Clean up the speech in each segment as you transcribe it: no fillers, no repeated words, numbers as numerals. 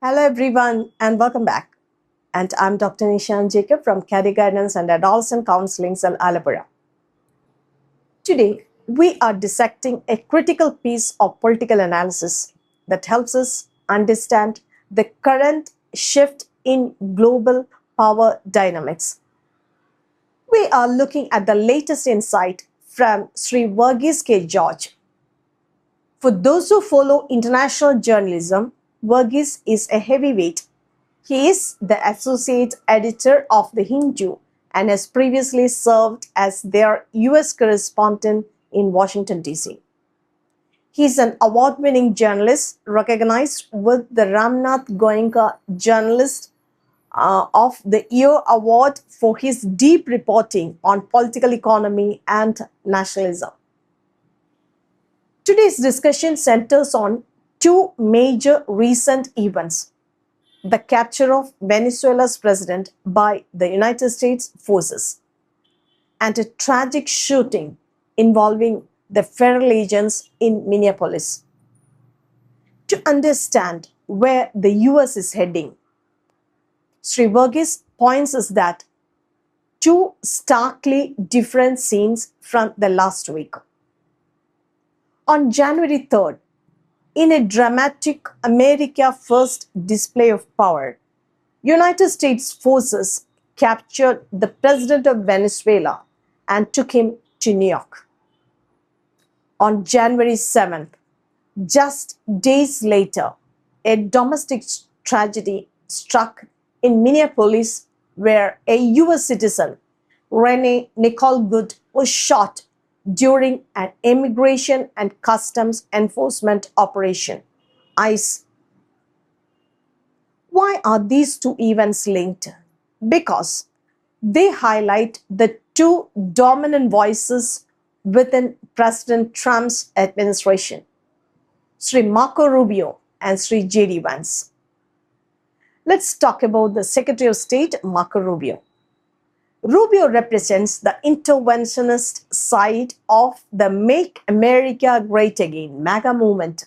Hello everyone and welcome back. And I'm Dr. Nisha Jacob from Career Guidance and Adolescent Counseling Cell Alabora. Today, we are dissecting a critical piece of political analysis that helps us understand the current shift in global power dynamics. We are looking at the latest insight from Sri Verghese K. George. For those who follow international journalism, Verghese is a heavyweight. He is the associate editor of The Hindu and has previously served as their US correspondent in Washington, D.C. He is an award-winning journalist recognized with the Ramnath Goenka Journalist of the Year Award for his deep reporting on political economy and nationalism. Today's discussion centers on two major recent events: the capture of Venezuela's president by the United States forces, and a tragic shooting involving the federal agents in Minneapolis. To understand where the US is heading, Sri Verghese points us that two starkly different scenes from the last week. On January 3rd, in a dramatic America First display of power, United States forces captured the president of Venezuela and took him to New York. On January 7th, just days later, a domestic tragedy struck in Minneapolis where a US citizen, Renee Nicole Good, was shot during an immigration and customs enforcement operation, ICE. Why are these two events linked? Because they highlight the two dominant voices within President Trump's administration, Sri Marco Rubio and Sri J.D. Vance. Let's talk about the Secretary of State, Marco Rubio. Rubio represents the interventionist side of the Make America Great Again, MAGA movement.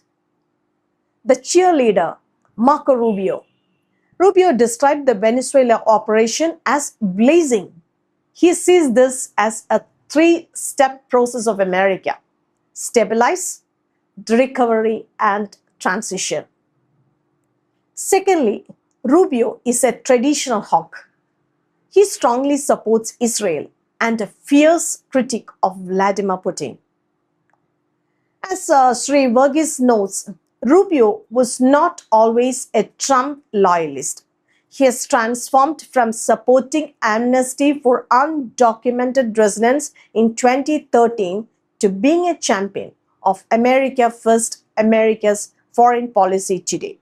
The cheerleader, Marco Rubio. Rubio described the Venezuela operation as blazing. He sees this as a three-step process of America: stabilize, recovery, and transition. Secondly, Rubio is a traditional hawk. He strongly supports Israel and a fierce critic of Vladimir Putin. As Sri Verghese notes, Rubio was not always a Trump loyalist. He has transformed from supporting amnesty for undocumented residents in 2013 to being a champion of America First, America's foreign policy today.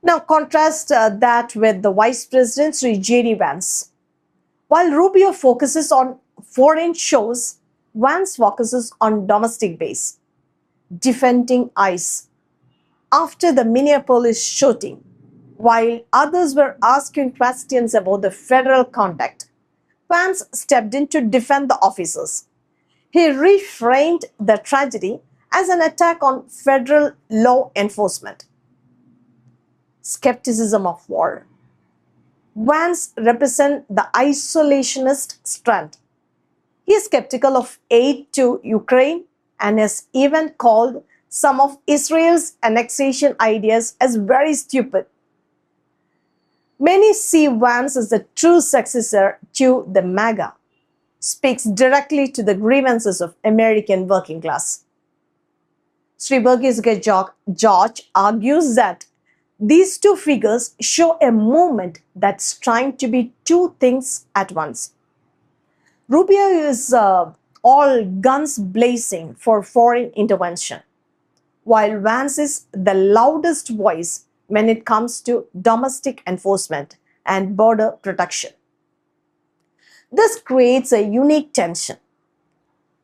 Now contrast that with the Vice President Sri J.D. Vance. While Rubio focuses on foreign shows, Vance focuses on domestic base, defending ICE. After the Minneapolis shooting, while others were asking questions about the federal conduct, Vance stepped in to defend the officers. He reframed the tragedy as an attack on federal law enforcement. Skepticism of war. Vance represents the isolationist strand. He is skeptical of aid to Ukraine and has even called some of Israel's annexation ideas as very stupid. Many see Vance as the true successor to the MAGA, speaks directly to the grievances of American working class. Sri Verghese George argues that these two figures show a movement that's trying to be two things at once. Rubio is all guns blazing for foreign intervention, while Vance is the loudest voice when it comes to domestic enforcement and border protection. This creates a unique tension.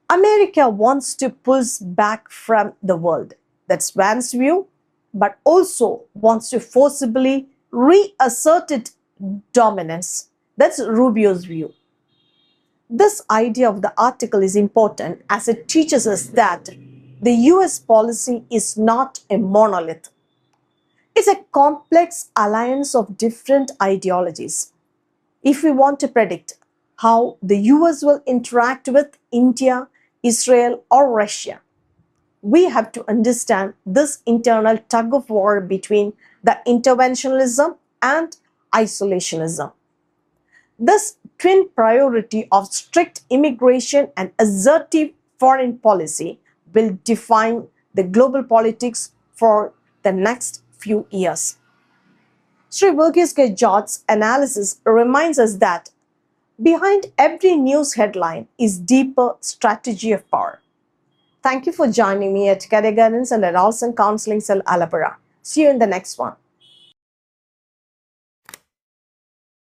America wants to pull back from the world. That's Vance's view, but also wants to forcibly reassert its dominance. That's Rubio's view. This idea of the article is important as it teaches us that the US policy is not a monolith. is a complex alliance of different ideologies. If we want to predict how the US will interact with India, Israel, or Russia, we have to understand this internal tug of war between the interventionism and isolationism. This twin priority of strict immigration and assertive foreign policy will define the global politics for the next few years. Sri Verghese K. George's analysis reminds us that behind every news headline is deeper strategy of power. Thank you for joining me at Career Guidance and Adolescent Counseling Cell Alabora. See you in the next one.